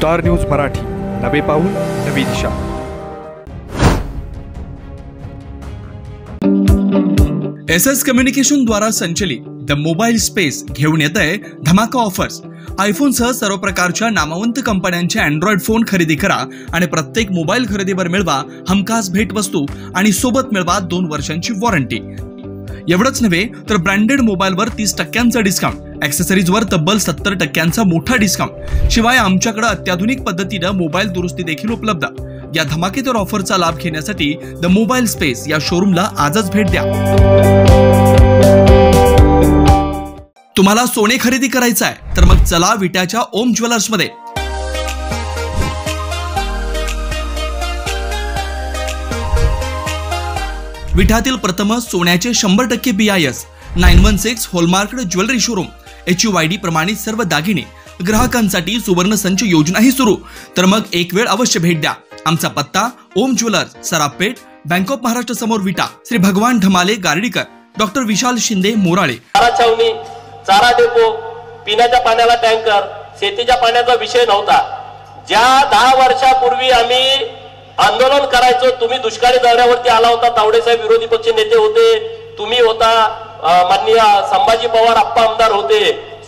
Star news Marathi, नवे पाऊल नवी दिशा। SS कम्युनिकेशन द्वारा संचलित द मोबाईल स्पेस घेऊन येत आहे धमाका ऑफर्स। आयफोन सह सर्व प्रकारच्या नामवंत कंपन्यांचे अँड्रॉइड फोन खरेदी करा आणि प्रत्येक मोबाईल खरेदीवर मिळवा हमखास भेटवस्तू आणि सोबत मिळवा 2 वर्षांची वॉरंटी। एवढंच नव्हे तर ब्रँडेड मोबाईलवर 30% डिस्काउंट, ॲक्सेसरीजवर तब्बल 70% मोठा डिस्काउंट। शिवाय आमच्याकडे अत्याधुनिक पद्धतीने मोबाईल दुरुस्ती देखील उपलब्ध। या धमाकेदार ऑफरचा लाभ घेण्यासाठी द मोबाईल स्पेस या शोरूमला आजच भेट द्या। तुम्हाला सोने खरेदी करायचं आहे तर मग चला विट्याच्या ओम ज्वेलर्स मध्ये। विट्यातील प्रथम सोन्याचे 100% BIS 916 hallmark jewellery showroom. HUID प्रमाणित सर्व दागिने ग्राहकांसाठी सुवर्ण संच योजनाही सुरू। तर मग एक वेळ अवश्य भेट द्या। आमचा पत्ता ओम ज्वेलर्स, सराफपेठ, बँक ऑफ महाराष्ट्र समोर विटा, श्री भगवान ढमाले गार्डीकर, डॉक्टर विशाल शिंदे मोराळे। चारा छावणी, चारा डेपो, पिण्याच्या पाण्याला टँकर, शेतीच्या पाण्याचा विषय नव्हता। ज्या 10 वर्षापूर्वी आम्ही आंदोलन करायचो, तुम्ही दुष्काळी दौऱ्यावरती आला होता, तावडे साहेब विरोधी पक्ष नेते होते, तुम्ही होता, माननीय संभाजी पवार आप्पा आमदार होते,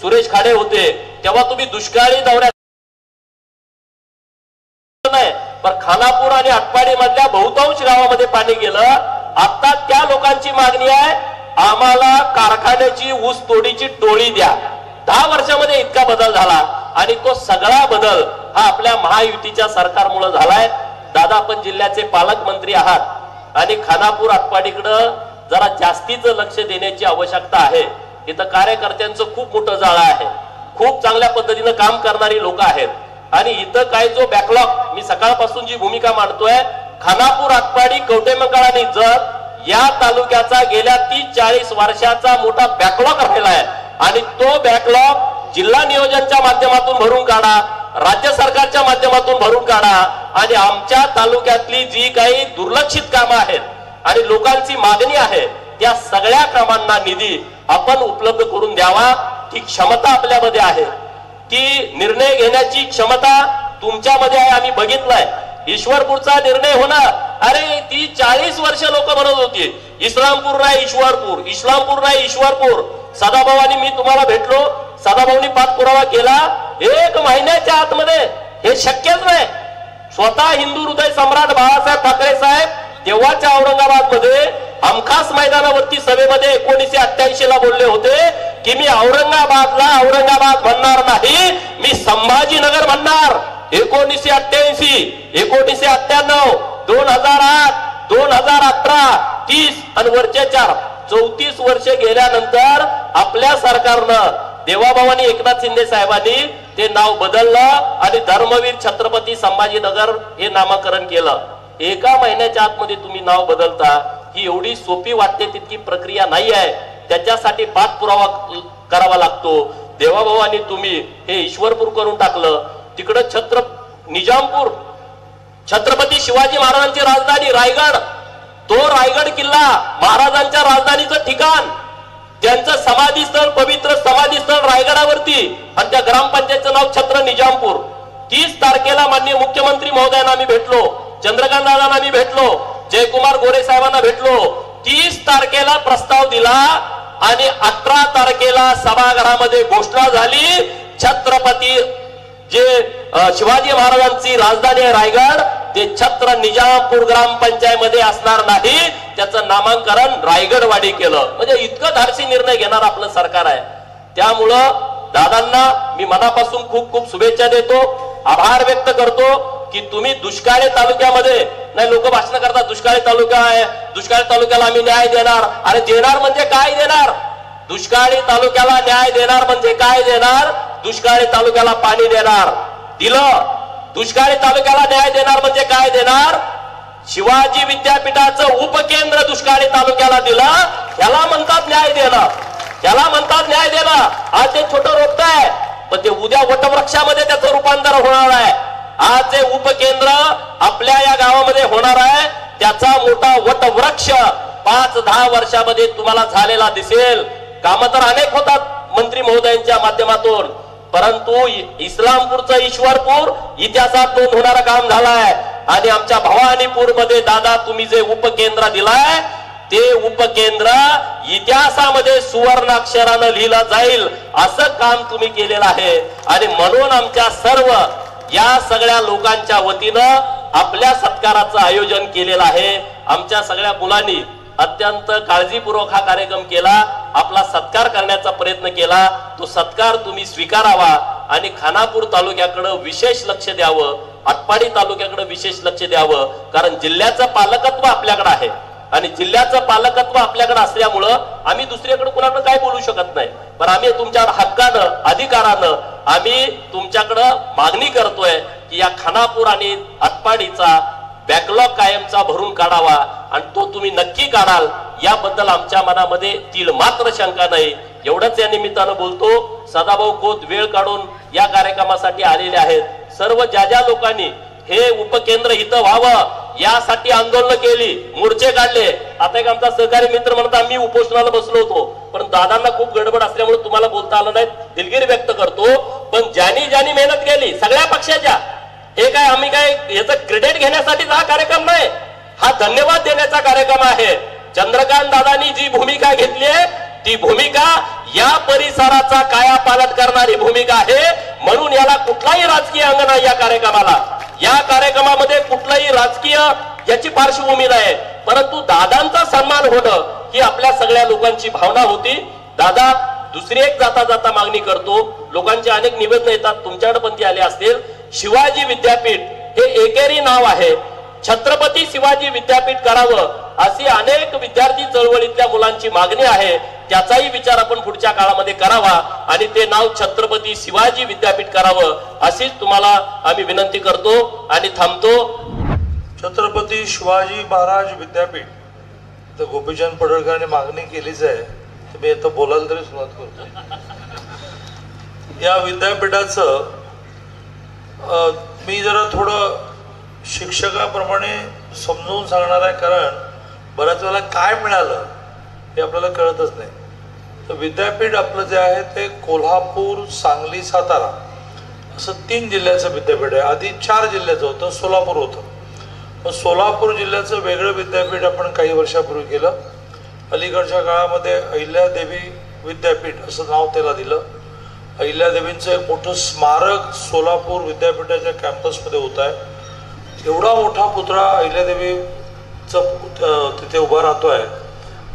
सुरेश खाडे होते, तेव्हा तुम्ही दुष्काळी दौऱ्यात नाही पण खानापूर आणि आटपाडी मधल्या बहुतांश गावामध्ये पाणी गेलं। आता त्या लोकांची मागणी आहे, आम्हाला कारखान्याची ऊस तोडीची टोळी द्या। 10 वर्षामध्ये इतका बदल झाला आणि तो सगळा बदल हा आपल्या महायुतीच्या सरकारमुळे झालाय। दादा, आपण जिल्ह्याचे पालकमंत्री आहात आणि खानापूर आटपाडीकडे जरा जास्तीच लक्ष देण्याची आवश्यकता आहे। इथं कार्यकर्त्यांचं खूप मोठं जाळं आहे, खूप चांगल्या पद्धतीने काम करणारी लोक आहेत आणि इथं काय जो बॅकलॉग, मी सकाळपासून जी भूमिका मांडतोय, खानापूर आटपाडी कवटेमंकाळ आणि जत या तालुक्याचा गेल्या 30-40 वर्षाचा मोठा बॅकलॉग राहिलाय आणि तो बॅकलॉग जिल्हा नियोजनच्या माध्यमातून भरून काढा, राज्य सरकारच्या माध्यमातून भरून काढा आणि आमच्या तालुक्यातली जी काही दुर्लक्षित कामं आहेत आणि लोकांची मागणी आहे त्या सगळ्या कामांना निधी आपण उपलब्ध करून द्यावा। ती क्षमता आपल्यामध्ये आहे, ती निर्णय घेण्याची क्षमता तुमच्यामध्ये आहे। आम्ही बघितलंय ईश्वरपूरचा निर्णय होणार, अरे ती 40 वर्ष लोक म्हणत होती इस्लामपूर नाही ईश्वरपूर, इस्लामपूर नाही ईश्वरपूर। सदाभाऊंनी मी तुम्हाला भेटलो, सदाभाऊंनी पाठपुरावा केला, 1 महिन्याच्या आतमध्ये हे शक्यच नाही। स्वतः हिंदू हृदय सम्राट बाळासाहेब ठाकरे साहेब तेव्हाच्या औरंगाबाद मध्ये हमखास मैदानावरती सभेमध्ये 1988 ला बोलले होते की मी औरंगाबादला औरंगाबाद म्हणणार नाही, मी संभाजीनगर म्हणणार। 1988, 1998, 2008, 2018, 30 आणि वरचे 4 34 वर्ष गेल्यानंतर आपल्या सरकारनं देवाभावानी एकनाथ शिंदे साहेबांनी ते नाव बदललं आणि धर्मवीर छत्रपती संभाजीनगर हे नामकरण केलं। 1 महिन्याच्या आतमध्ये तुम्ही नाव बदलता, ही एवढी सोपी वाटते तितकी प्रक्रिया नाही आहे। त्याच्यासाठी पाठपुरावा करावा लागतो। देवाभावानी तुम्ही हे ईश्वरपूर करून टाकलं, तिकडं निजामपूर, छत्रपती शिवाजी महाराजांची राजधानी रायगड, तो रायगड किल्ला महाराजांच्या राजधानीचं ठिकाण, त्यांचं समाधीस्थळ, पवित्र समाधीस्थळ रायगडावरती आणि त्या ग्रामपंचायतचं नाव छत्र निजामपूर। 30 तारखेला माननीय मुख्यमंत्री महोदयांना आम्ही भेटलो, चंद्रकांत दादांना आम्ही भेटलो, जयकुमार गोरे साहेबांना भेटलो। 30 तारखेला प्रस्ताव दिला आणि 18 तारखेला सभागृहामध्ये घोषणा झाली, छत्रपती जे शिवाजी महाराजांची राजधानी आहे रायगड, ते छत्र निजामपूर ग्रामपंचायत मध्ये असणार नाही, त्याचं नामांकन रायगडवाडी केलं। म्हणजे इतकं धाडसी निर्णय घेणार आपलं सरकार आहे। त्यामुळं दादांना मी मनापासून खूप खूप शुभेच्छा देतो, आभार व्यक्त करतो की तुम्ही दुष्काळी तालुक्यामध्ये, नाही लोक भाषण करतात दुष्काळी तालुका आहे, दुष्काळी तालुक्याला आम्ही न्याय देणार। अरे देणार म्हणजे काय देणार? दुष्काळी तालुक्याला न्याय देणार म्हणजे काय देणार? दुष्काळी तालुक्याला पाणी देणार, दिलं। दुष्काळी तालुक्याला न्याय देणार म्हणजे काय देणार? शिवाजी विद्यापीठाचं उपकेंद्र दुष्काळी तालुक्याला दिलं, त्याला म्हणतात न्याय देणं, त्याला म्हणतात न्याय देणं। आज ते छोटं रोपट आहे पण ते उद्या वटवृक्षामध्ये त्याचं रूपांतर होणार आहे। आज जे उपकेंद्र आपल्या या गावामध्ये होणार आहे त्याचा मोठा वटवृक्ष 5-10 वर्षामध्ये तुम्हाला झालेला दिसेल। कामं तर अनेक होतात मंत्री महोदयांच्या माध्यमातून, परंतु इस्लामपूरचं ईश्वरपूर इतिहासात नोंद होणारं काम झालंय. आणि आमच्या भवानीपूर मध्ये दादा तुम्ही जे उपकेंद्र दिलाय ते उपकेंद्र इतिहासामध्ये सुवर्णाक्षरानं लिहिलं जाईल असं काम तुम्ही केलेलं आहे. आणि म्हणून आमच्या सर्व या सगळ्या लोकांच्या वतीनं आपल्या सत्काराचं आयोजन केलेलं आहे. आमच्या सगळ्या मुलांनी अत्यंत काळजीपूर्वक हा कार्यक्रम केला, आपला सत्कार करण्याचा प्रयत्न केला. तो सत्कार तुम्ही स्वीकारावा आणि खानापूर तालुक्याकडे विशेष लक्ष द्यावं, आटपाडी तालुक्याकडे विशेष लक्ष द्यावं. कारण जिल्ह्याचं पालकत्व आपल्याकडे आहे आणि जिल्ह्याचं पालकत्व आपल्याकडे असल्यामुळं आम्ही दुसरीकडे कुणाकडे काय बोलू शकत नाही. पण आम्ही तुमच्या हक्कानं अधिकारानं आम्ही तुमच्याकडं मागणी करतोय की या खानापूर आणि आटपाडीचा बॅकलॉग कायमचा भरून काढावा आणि तो तुम्ही नक्की काढाल याबद्दल आमच्या मनामध्ये तीळ मात्र शंका नाही. एवढंच या निमित्तानं बोलतो. सदाभाऊ खोत वेळ काढून या कार्यक्रमासाठी आलेले आहेत. सर्व ज्या लोकांनी हे उपकेंद्र इथं व्हावं यासाठी आंदोलन केली, मोर्चे काढले. आता एक आमचा सहकारी मित्र म्हणता मी उपोषणाला बसलो होतो पण दादांना खूप गडबड असल्यामुळे तुम्हाला बोलता आलं नाही, दिलगिरी व्यक्त करतो. पण ज्यांनी मेहनत केली सगळ्या पक्षाच्या, हे काय आम्ही काय याचं क्रेडिट घेण्यासाठी हा कार्यक्रम नाही, हा धन्यवाद देण्याचा कार्यक्रम आहे. चंद्रकांत दादांनी जी भूमिका घेतली आहे ती भूमिका या परिसराचा कायापालट करणारी भूमिका आहे. म्हणून याला कुठलाही राजकीय अंग नाही. या कार्यक्रमामध्ये कुठलाही राजकीय याची पार्श्वभूमी नाही, परंतु दादांचा सन्मान होणं ही आपल्या सगळ्या लोकांची भावना होती. दादा दुसरी एक जाता मागणी करतो. लोकांचे अनेक निवेदन येतात, तुमच्याकडे पण ती आले असतील. शिवाजी विद्यापीठ हे एकेरी नाव आहे, छत्रपती शिवाजी विद्यापीठ करावं अशी अनेक विद्यार्थी चळवळीतल्या मुलांची मागणी आहे. त्याचाही विचार आपण पुढच्या काळामध्ये करावा आणि ते नाव छत्रपती शिवाजी विद्यापीठ करावं अशीच तुम्हाला आम्ही विनंती करतो आणि थांबतो. छत्रपती शिवाजी महाराज विद्यापीठ तर गोपीचंद पडळकरांनी मागणी केलीच आहे, तर मी आता बोलायला तरी सुरुवात करतो. या विद्यापीठाचं मी जरा थोडं शिक्षकाप्रमाणे समजून सांगणार आहे, कारण बऱ्याच वेळेला काय मिळालं हे आपल्याला कळतच नाही. तर विद्यापीठ आपलं जे आहे ते कोल्हापूर, सांगली, सातारा असं 3 जिल्ह्याचं विद्यापीठ आहे. आधी 4 जिल्ह्याचं होतं, सोलापूर होतं. मग सोलापूर जिल्ह्याचं वेगळं विद्यापीठ आपण काही वर्षापूर्वी केलं. अलीकडच्या काळामध्ये अहिल्यादेवी विद्यापीठ असं नाव त्याला दिलं. अहिल्यादेवींचं एक मोठं स्मारक सोलापूर विद्यापीठाच्या कॅम्पसमध्ये होत आहे. एवढा मोठा पुतळा अहिल्यादेवीचा तिथे उभा राहतो आहे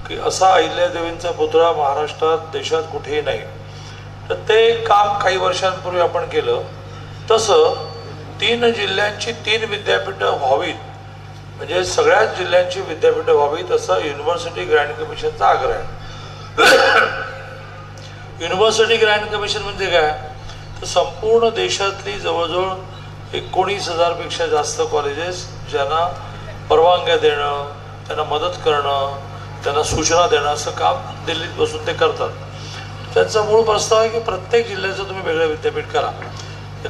की असा अहिल्यादेवींचा पुतळा महाराष्ट्रात, देशात कुठेही नाही. तर ते काम काही वर्षांपूर्वी आपण केलं. तसं 3 जिल्ह्यांची 3 विद्यापीठं व्हावीत, म्हणजे सगळ्याच जिल्ह्यांची विद्यापीठं व्हावीत असं युनिव्हर्सिटी ग्रँड कमिशनचा आग्रह आहे. युनिव्हर्सिटी ग्रँड कमिशन म्हणजे काय, तर संपूर्ण देशातली जवळजवळ 19,000पेक्षा जास्त कॉलेजेस ज्यांना परवानग्या देणं, त्यांना मदत करणं, त्यांना सूचना देणं असं काम दिल्लीत बसून ते करतात. त्यांचा मूळ प्रस्ताव आहे की प्रत्येक जिल्ह्याचं तुम्ही वेगळं विद्यापीठ करा.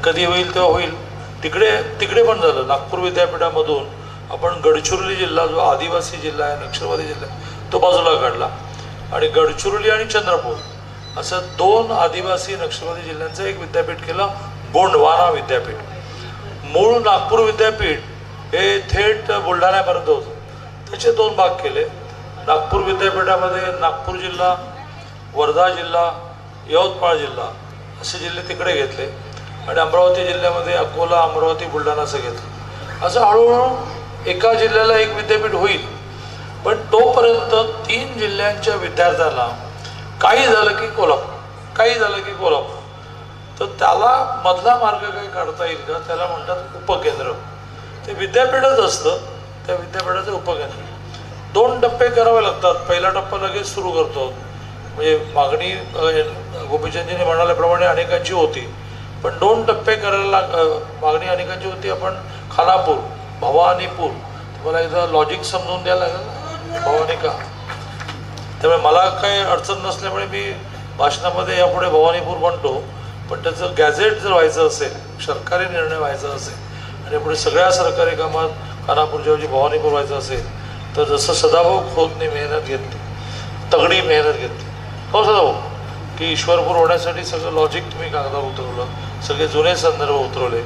कधी होईल तेव्हा होईल. तिकडे पण झालं. नागपूर विद्यापीठामधून आपण गडचिरोली जिल्हा जो आदिवासी जिल्हा आहे, नक्षलवादी जिल्हा आहे, तो बाजूला काढला आणि गडचिरोली आणि चंद्रपूर असं 2 आदिवासी नक्षलवादी जिल्ह्यांचं एक विद्यापीठ केलं, गोंडवाना विद्यापीठ. मूळ नागपूर विद्यापीठ हे थेट बुलढाण्यापर्यंत होतं, त्याचे 2 भाग केले. नागपूर विद्यापीठामध्ये नागपूर जिल्हा, वर्धा जिल्हा, यवतमाळ जिल्हा असे जिल्हे तिकडे घेतले आणि अमरावती जिल्ह्यामध्ये अकोला, अमरावती, बुलढाणा असं घेतलं. असं हळूहळू एका जिल्ह्याला एक विद्यापीठ होईल. पण तोपर्यंत 3 जिल्ह्यांच्या विद्यार्थ्यांना काही झालं की कोल्हापूर, तर त्याला मधला मार्ग काही काढता येईल का, त्याला म्हणतात उपकेंद्र. ते विद्यापीठच असतं, त्या विद्यापीठाचे उपकेंद्र 2 टप्पे करावे लागतात. पहिला टप्पा लगेच सुरू करतो, म्हणजे मागणी गोपीचंदजींनी म्हणाल्याप्रमाणे अनेकांची होती, पण 2 टप्पे करायला मागणी अनेकांची होती. आपण खानापूर, भवानीपूर, तुम्हाला एकदा लॉजिक समजून द्यायला लागेल भवानी का. त्यामुळे मला काही अडचण नसल्यामुळे मी भाषणामध्ये यापुढे भवानीपूर म्हणतो. पण त्याचं गॅझेट जर व्हायचं असेल, सरकारी निर्णय व्हायचा असेल आणि पुढे सगळ्या सरकारी कामात खानापूरच्याऐवजी भवानीपूर व्हायचं असेल तर जसं सदाभाऊ खोतने मेहनत घेतली, तगडी मेहनत घेतली. हो सदाभाऊ, की ईश्वरपूर होण्यासाठी सगळं लॉजिक तुम्ही कागदावर उतरवलं, सगळे जुने संदर्भ उतरवले,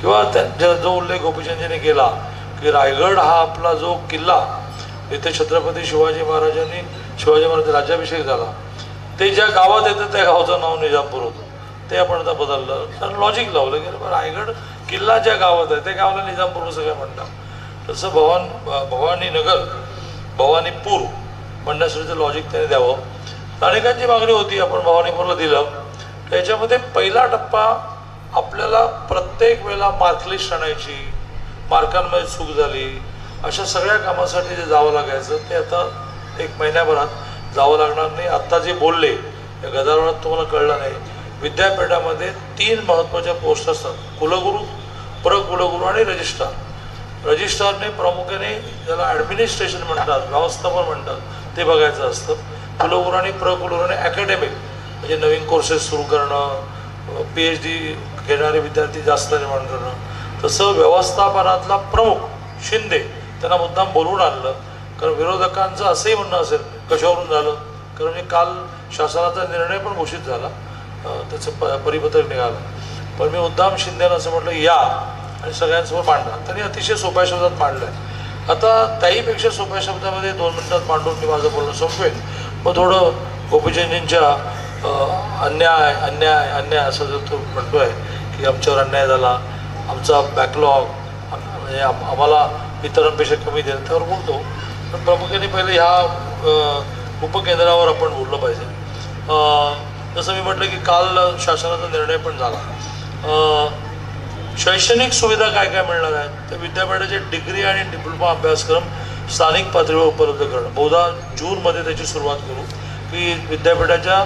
किंवा त्यांच्या जो उल्लेख गोपीचंदजींनी केला की रायगड हा आपला जो किल्ला इथे छत्रपती शिवाजी महाराज राज्याभिषेक झाला, ते ज्या गावात येतं त्या गावाचं नाव निजामपूर होतं, ते आपण आता बदललं. कारण लॉजिक लावलं की रायगड किल्ला ज्या गावात आहे त्या गावाला निजामपूर असं काय म्हणतात. तसं भवानीपूर म्हणण्यासाठीचं लॉजिक त्याने द्यावं. अनेकांची मागणी होती, आपण भवानीपूरला दिलं. त्याच्यामध्ये पहिला टप्पा आपल्याला प्रत्येक वेळेला मार्कलिस्ट आणायची, मार्कांमध्ये चूक झाली, अशा सगळ्या कामासाठी जे जावं लागायचं ते आता 1 महिन्याभरात जावं लागणार नाही. आत्ता जे बोलले त्या गदारोळात तुम्हाला कळलं नाही, विद्यापीठामध्ये 3 महत्त्वाच्या पोस्ट असतात, कुलगुरू, प्रकुलगुरू आणि रजिस्ट्रार. रजिस्ट्रारने प्रामुख्याने ज्याला ॲडमिनिस्ट्रेशन म्हणतात, व्यवस्थापन म्हणतात, ते बघायचं असतं. कुलगुरू आणि प्रकुलगुरूने अकॅडमिक म्हणजे नवीन कोर्सेस सुरू करणं, PhD घेणारे विद्यार्थी जास्त निर्माण करणं. तसं व्यवस्थापनातला प्रमुख शिंदे त्यांना मुद्दाम बोलवून आणलं, कारण विरोधकांचं असंही म्हणणं असेल कशावरून झालं, कारण म्हणजे काल शासनाचा निर्णय पण घोषित झाला, त्याचं परिपत्रक निघालं, पण मी मुद्दाम शिंदेला असं म्हटलं या आणि सगळ्यांसमोर मांडला. त्यांनी अतिशय सोप्या शब्दात मांडलं आहे. आता त्याहीपेक्षा सोप्या शब्दामध्ये 2 मिनिटात मांडून मी माझं बोलणं संपवेन. मग थोडं गोपीचंदजींच्या अन्याय अन्याय अन्याय असं जर तो म्हणतो आहे की आमच्यावर अन्याय झाला, आमचा बॅकलॉग म्हणजे आम्हाला इतरांपेक्षा कमी दिलं, त्यावर बोलतो. पण प्रामुख्याने पहिले ह्या उपकेंद्रावर आपण बोललं पाहिजे. जसं मी म्हटलं की काल शासनाचा निर्णय पण झाला. शैक्षणिक सुविधा काय काय मिळणार आहेत तर विद्यापीठाचे डिग्री आणि डिप्लोमा अभ्यासक्रम स्थानिक पातळीवर उपलब्ध करणं. बहुधा जूनमध्ये त्याची सुरुवात करू की विद्यापीठाच्या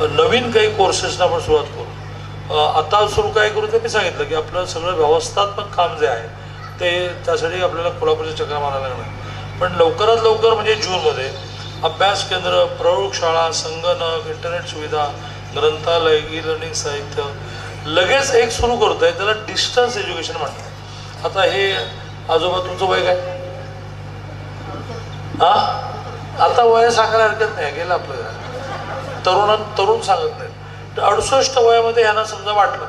नवीन काही कोर्सेसना आपण सुरुवात करू. आता सुरू काय करू ते मी सांगितलं की आपलं सगळं व्यवस्थात्मक काम जे आहे ते त्यासाठी आपल्याला कोल्हापूरच्या चक्रा मारायला लागणार. पण लवकरात लवकर म्हणजे जूनमध्ये अभ्यास केंद्र, प्रयोगशाळा, संगणक, इंटरनेट सुविधा, ग्रंथालय, ई लर्निंग साहित्य लगेच एक सुरू करतो आहे, त्याला डिस्टन्स एज्युकेशन म्हणतात. आता हे आजोबा तुमचं वय काय? आता वय सांगायला हरकत नाही, गेलं आपलं तरुण सांगत नाही. तर 68 वयामध्ये ह्यांना समजा वाटलं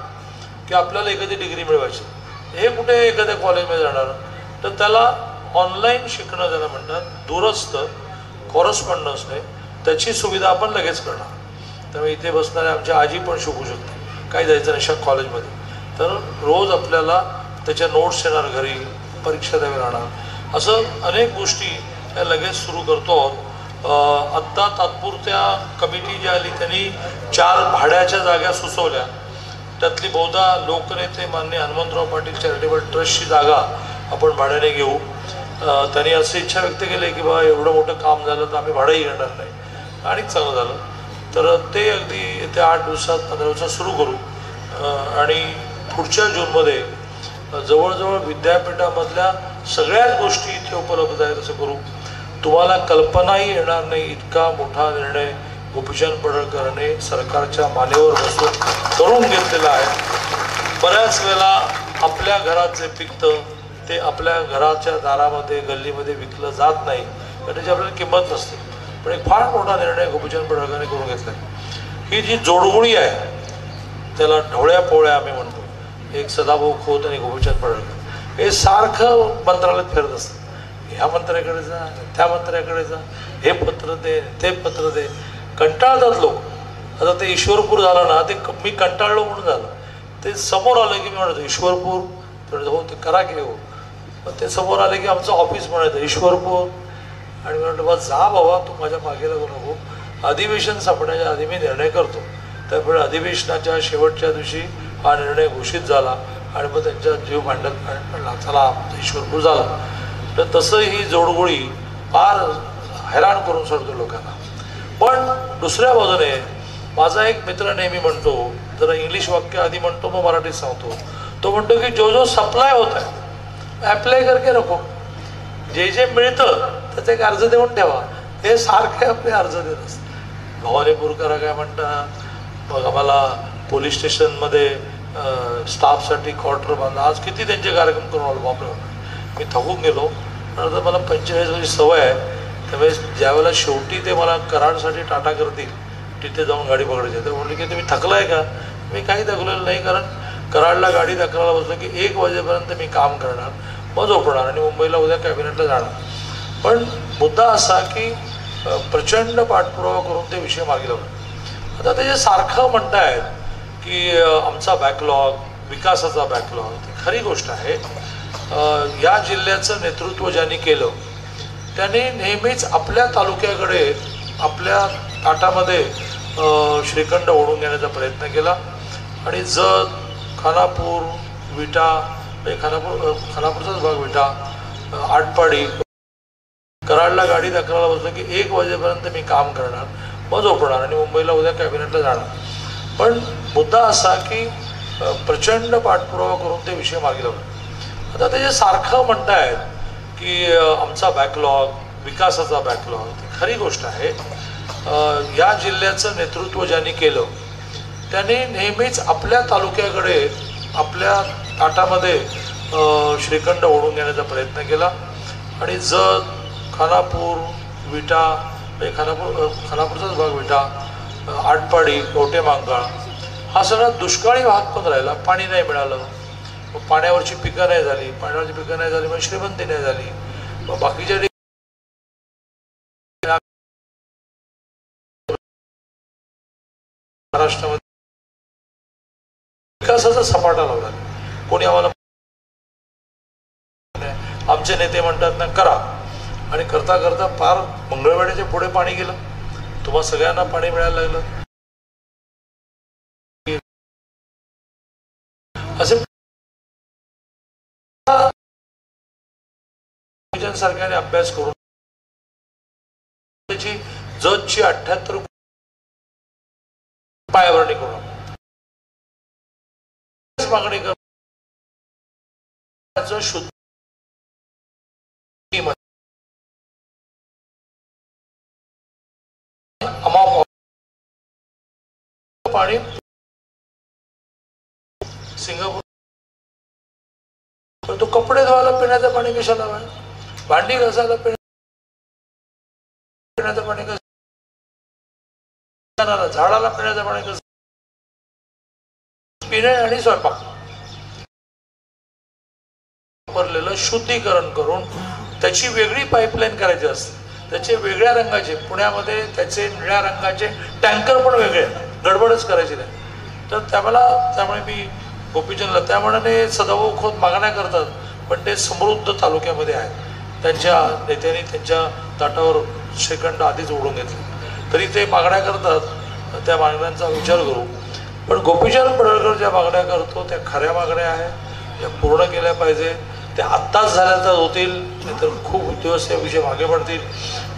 की आपल्याला एखादी डिग्री मिळवायची, हे कुठे एखाद्या कॉलेजमध्ये जाणार, तर त्याला ऑनलाईन शिकणं ज्याला म्हणतात, दूरस्थ कॉरस्पॉन्डन्सने त्याची सुविधा आपण लगेच करणार. त्यामुळे इथे बसणारे आमच्या आजी पण शिकू शकते, काही जायचं नाही कॉलेजमध्ये. तर रोज आपल्याला त्याच्या नोट्स येणार, घरी परीक्षा द्यावी राहणार, असं अनेक गोष्टी त्या लगेच सुरू करतो आहोत. आत्ता तात्पुरत्या कमिटी जी आली त्यांनी 4 भाड्याच्या जागा सुचवल्या. त्यातली बहुधा लोकनेते माननीय हनुमंतराव पाटील चॅरिटेबल ट्रस्टची जागा आपण भाड्याने घेऊ. त्यांनी अशी इच्छा व्यक्त केली की बा एवढं मोठं काम झालं तर आम्ही भाडंही घेणार नाही, आणि चांगलं झालं. तर ते अगदी येत्या 8 दिवसात 15 दिवसात सुरू करू. आणि पुढच्या जूनमध्ये जवळजवळ विद्यापीठामधल्या सगळ्याच गोष्टी इथे उपलब्ध आहेत असं करू. तुम्हाला कल्पनाही येणार नाही इतका मोठा निर्णय गोपीचंद पडळकरांनी सरकारच्या मानेवर बसून करून घेतलेला आहे. बऱ्याच वेळेला आपल्या घरात जे पिकतं ते आपल्या घराच्या दारामध्ये गल्लीमध्ये विकलं जात नाही, तर त्याची आपल्याला किंमत नसते. पण एक फार मोठा निर्णय गोपीचंद पडळकरांनी करून घेतला आहे. ही जी जोडगोळी आहे त्याला ढवळ्या पोळ्या आम्ही म्हणतो, एक सदाभाऊ खोत आणि गोपीचंद पडळकर हे सारखं मंत्रालयात फिरत असतं. ह्या मंत्र्याकडे जा, त्या मंत्र्याकडे जा, हे पत्र दे, ते पत्र दे, कंटाळतात लोक. आता ते ईश्वरपूर झालं ना, ते मी कंटाळलो म्हणून झालं. ते समोर आलं की मी म्हणतो ईश्वरपूर, तर हो ते करा की हो. पण ते समोर आले की आमचं ऑफिस म्हणायचं ईश्वरपूर, आणि मी म्हटलं बा जा बाबा तू माझ्या मागे लागू नको, अधिवेशन संपण्याच्या आधी मी निर्णय करतो. त्यामुळे अधिवेशनाच्या शेवटच्या दिवशी हा निर्णय घोषित झाला आणि मग त्यांच्या जीव भांडत म्हणला चला ईश्वरपूर झाला. तर तसं ही जोडगोळी फार हैराण करून सोडतो लोकांना. पण दुसऱ्या बाजूने माझा एक मित्र नेहमी म्हणतो, जरा इंग्लिश वाक्य आधी म्हणतो मग मराठीत सांगतो. तो म्हणतो की जो जो सप्लाय होत आहे ॲप्लाय करके रखो, जे जे मिळतं त्याचा एक अर्ज देऊन ठेवा. हे सारखे आपले अर्ज देत असतात. भवानीपूरकर काय म्हणतात, मग आम्हाला पोलीस स्टेशनमध्ये स्टाफसाठी क्वार्टर बांधा. आज किती त्यांचे कार्यक्रम करून आलो बापरे, मी थकून गेलो. आता मला 45 वर्षाची सवय आहे. त्यामुळे ज्यावेळेला शेवटी ते मला कराडसाठी टाटा करतील तिथे जाऊन गाडी पकडायची. तर म्हटलं की तुम्ही थकलाय का? मी काही थकलेलं नाही, कारण कराडला गाडी दाखवायला बसलो की 1 वाजेपर्यंत मी काम करणार, मग झोपणार आणि मुंबईला उद्या कॅबिनेटला जाणार. पण मुद्दा असा की प्रचंड पाठपुरावा करून ते विषय मागे लावले. आता ते जे सारखं म्हणतायत की आमचा बॅकलॉग, विकासाचा बॅकलॉग, ती खरी गोष्ट आहे. या जिल्ह्याचं नेतृत्व ज्यांनी केलं त्याने नेहमीच आपल्या तालुक्याकडे आपल्या ताटामध्ये श्रीखंड ओढून घेण्याचा प्रयत्न केला. आणि जत, खानापूर, विटा, खानापूरचाच भाग विटा, आटपाडी, कराडला गाडी दाखवायला बसलो की 1 वाजेपर्यंत मी काम करणार, मग झोपणार आणि मुंबईला उद्या कॅबिनेटला जाणार. पण मुद्दा असा की प्रचंड पाठपुरावा करून ते विषय मागे लावले. आता ते जे सारखं म्हणतायत की आमचा बॅकलॉग, विकासाचा बॅकलॉग, ती खरी गोष्ट आहे. या जिल्ह्याचं नेतृत्व ज्यांनी केलं त्याने नेहमीच आपल्या तालुक्याकडे आपल्या ताटामध्ये श्रीखंड ओढून घेण्याचा प्रयत्न केला. आणि जत, खानापूर, विटा, खानापूरचाच भाग विटा, आटपाडी, कवठेमहांकाळ हा सगळा दुष्काळी भाग पण राहिला. पाणी नाही मिळालं, मग पाण्यावरची पिकं नाही झाली, पाण्यावरची पिकं नाही झाली मग श्रीमंती नाही झाली. मग बाकीच्या महाराष्ट्रामध्ये विकासाचा सपाटा लावला. कोणी आम्हाला, आमचे नेते म्हणतात ना करा, आणि करता करता फार मंगळवेढ्याच्या पुढे पाणी गेलं. तुम्हा सगळ्यांना पाणी मिळायला लागलं. असे सारख्याने अभ्यास करून त्याची जतची 78 पायाभरणी करून मागणी कर शुद्ध पाणी सिंगापूर. तो कपडे धुवायला पिण्याचं पाणी कशाला हवं? भांडी घासायला पिण्याचं पाणी कसं? झाडाला पिण्याचं पाणी कसं? पिणे आणि स्वयंपाक वापरलेलं शुद्धीकरण करून त्याची वेगळी पाईपलाईन करायची असते. त्याचे वेगळ्या रंगाचे, पुण्यामध्ये त्याचे निळ्या रंगाचे टँकर पण वेगळे, गडबडच करायची नाही. तर त्यामुळे मी गोपीचंदला त्यामुळे सदाभाऊ खोत मागण्या करतात, पण ते समृद्ध तालुक्यामध्ये आहेत. त्यांच्या नेत्यांनी त्यांच्या ताटावर श्रीखंड आधीच ओढून घेतले, तरी ते मागण्या करतात. त्या मागण्यांचा विचार करू. पण गोपीचंद पडळकर ज्या मागण्या करतो त्या खऱ्या मागण्या आहेत, त्या पूर्ण केल्या पाहिजे. त्या आत्ताच झाल्या तर होतील, नाहीतर खूप दिवस या विषय मागे पडतील.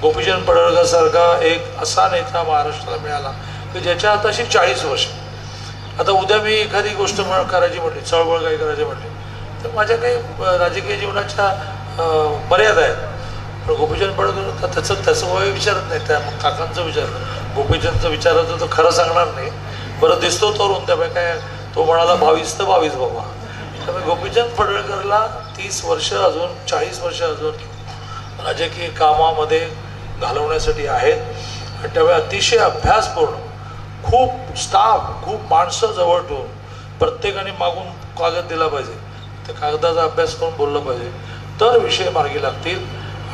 गोपीचंद पडळकर सारखा एक असा नेता महाराष्ट्राला मिळाला की ज्याच्या आताशी 40 वर्ष. आता उद्या मी एखादी गोष्ट करायची म्हटली, चळवळ काही करायची म्हटली, तर माझ्या काही राजकीय जीवनाच्या मर्यादा आहेत. पण गोपीचंद पडळकर त्याचं वय विचारत नाही, त्या काकांचं विचारलं. गोपीचंदचं विचारायचं तर खरं सांगणार नाही. बरं दिसतो तरुण, त्यामुळे काय तो म्हणाला 22 तर 22 बाबा. त्यामुळे गोपीचंद पडळकरला 30 वर्ष अजून 40 वर्ष अजून राजकीय कामामध्ये घालवण्यासाठी आहेत. आणि त्यामुळे अतिशय अभ्यासपूर्ण, खूप स्टाफ, खूप माणसं जवळ ठेवून प्रत्येकाने मागून कागद दिला पाहिजे. त्या कागदाचा अभ्यास करून बोललं पाहिजे, तर विषय मार्गी लागतील.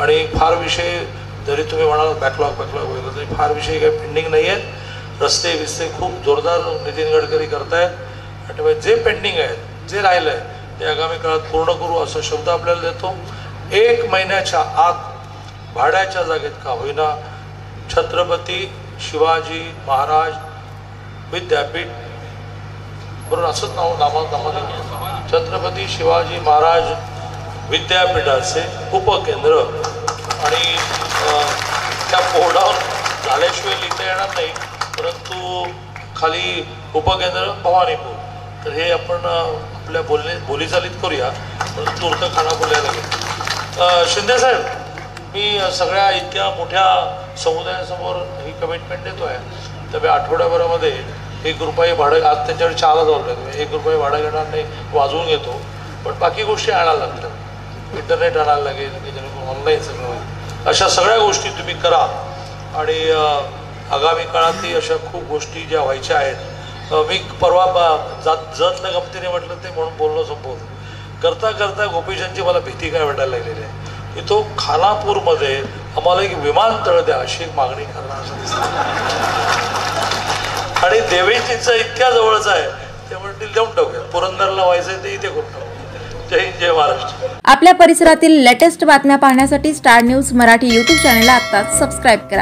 आणि फार विषय जरी तुम्ही म्हणाल बॅकलॉग वगैरे, तरी फार विषय काही पेंडिंग नाही आहेत. रस्ते बिस्ते खूप जोरदार नितीन गडकरी करतायत. आणि त्यामुळे जे पेंडिंग आहेत, जे राहिलं आहे ते आगामी काळात पूर्ण करू असा शब्द आपल्याला देतो. 1 महिन्याच्या आत भाड्याच्या जागेत का होईना छत्रपती शिवाजी महाराज विद्यापीठ, बरोबर असंच नामं छत्रपती शिवाजी महाराज विद्यापीठाचे उपकेंद्र. आणि त्या बोर्डावर झाल्याशिवाय लिहिता येणार नाही, परंतु खाली उपकेंद्र भवानीपूर. तर हे आपण आपल्या बोलीचालीत करूया, परंतु तूर्त खाना बोलायला लागेल. शिंदेसाहेब, मी सगळ्या इतक्या मोठ्या समुदायासमोर ही कमिटमेंट देतो आहे. त्यामुळे आठवड्याभरामध्ये 1 रुपये भाडं, आज त्यांच्याकडे 4 जाऊ, 1 रुपये भाडं घेणार नाही, वाजवून घेतो. पण बाकी गोष्टी आणायला लागतात, इंटरनेट आणायला लागेल, जेणेकरून ऑनलाईन सगळं होईल. अशा सगळ्या गोष्टी तुम्ही करा. आणि आगामी काळातही अशा खूप गोष्टी ज्या व्हायच्या आहेत. मी परवा जतल्या गमतीने म्हटलं ते म्हणून बोलणं संपवतो. करता करता गोपीचंदची मला भीती काय वाटायला लागलेली आहे की तो खानापूरमध्ये आम्हाला एक विमानतळ द्या अशी एक मागणी करणार असं दिसतं. आणि देवेंचीचं इतक्या जवळच आहे ते म्हणतील देऊन टाकूया. पुरंदरला व्हायचंय ते इथे करून टाकू. जय हिंद, जय महाराष्ट्र. आपल्या परिसरातील लेटेस्ट बातम्या पाहण्यासाठी स्टार न्यूज मराठी यूट्यूब चॅनलला आत्ताच सबस्क्राईब करा.